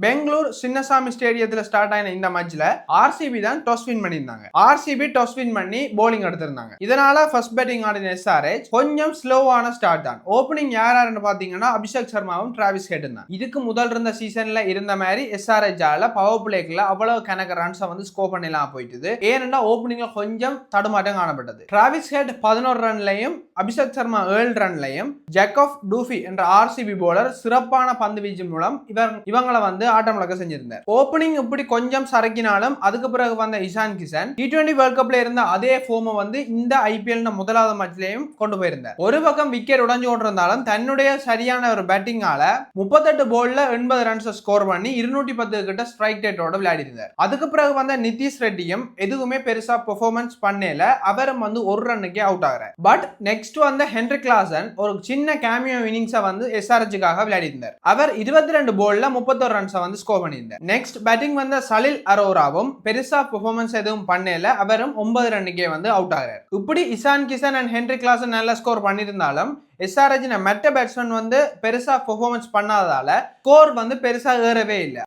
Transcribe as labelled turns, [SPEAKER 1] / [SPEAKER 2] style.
[SPEAKER 1] Bangalore Chinnasamy ஸ்டேடியத்துல start ஆன இந்த மேட்ச்ல ஆர்சிபி தான் டாஸ் வின் பண்ணியிருந்தாங்க. ஆர்சிபி டாஸ் வின் பண்ணி போலிங் எடுத்திருந்தாங்க. இதனால ஃபர்ஸ்ட் பேட்டிங் ஆடின எஸ்ஆர்எச் கொஞ்சம் ஸ்லோவான ஸ்டார்ட் தான். ஓப்பனிங் யாருன்னு பாத்தீங்கன்னா அபிஷேக் சர்மாவும் டிராவிஸ் ஹெட்டும் தான். இதுக்கு முதல் இருந்த சீசன்ல இருந்த மாதிரி எஸ்ஆர்எச் ஆல பவர் பிளேக்ல அவ்வளவு கணக்கு ரன்ஸை வந்து ஸ்கோர் பண்ணலாம் போயிட்டு. ஏனென்றா ஓப்பனிங்ல கொஞ்சம் தடுமாற்றம் காணப்பட்டது. டிராவிஸ் ஹெட் 11 ரன்லையும் அபிஷேக் சர்மா 7 ரன்லையும் ஜேக்கப் டூஃபி என்ற ஆர்சிபி போலர் சிறப்பான பந்து வீச்சு மூலம் இவங்களை வந்து ஆட்டம் இழக்க செஞ்சிருந்தார். ஓப்பனிங் இப்படி கொஞ்சம் சரக்கினாலும் அதுக்கு பிறகு வந்த இஷான் கிஷன் T20 வேர்ல்ட் கப்ல இருந்த அதே ஃபார்மை வந்து இந்த ஐபிஎல் முதலாவது மேட்ச்லயும் கொண்டு போயிருந்தார். ஒரு பக்கம் விக்கெட் உடைஞ்சு கொண்டிருந்தாலும் தன்னுடைய சரியான ஒரு பேட்டிங்கால 38 பால்ல 80 ரன்ஸ் ஸ்கோர் பண்ணி 210 கிட்ட ஸ்ட்ரைக் ரேட்டோட விளையாடி இருந்தார். அதுக்கு பிறகு வந்த நிதிஷ் ரெட்டியும் எதுவுமே பெருசா பெர்ஃபார்மன்ஸ் பண்ணல. அவரும் வந்து ஒரு ரன்னுக்கே அவுட் ஆகிறார். பட் நெக்ஸ்ட் வந்த ஹென்ரி கிளாசன் ஒரு சின்ன கேமியோ இன்னிங்ஸை வந்து எஸ்ஆர்எச்சுக்காக விளையாடி இருந்தார். அவர் 22 பால்ல 31 ரன்ஸ் வந்து ஸ்கோர் பண்ணியிருந்தார். நெக்ஸ்ட் பேட்டிங் வந்த சலில் அரோராவும் பெருசா பெர்ஃபார்மன்ஸ் எதுவும் பண்ணல. அவரும் 9 ரன்னுக்கே வந்து அவுட் ஆகிறார். இப்படி Ishan Kishan and Heinrich Klaasen நல்லா ஸ்கோர் பண்ணியிருந்தாலும் எஸ்ஆர்எச் மற்ற பேட்ஸ்மேன் வந்து பெருசா பெர்ஃபார்மன்ஸ் பண்ணாததால ஸ்கோர் வந்து பெருசா ஏறவே இல்லை.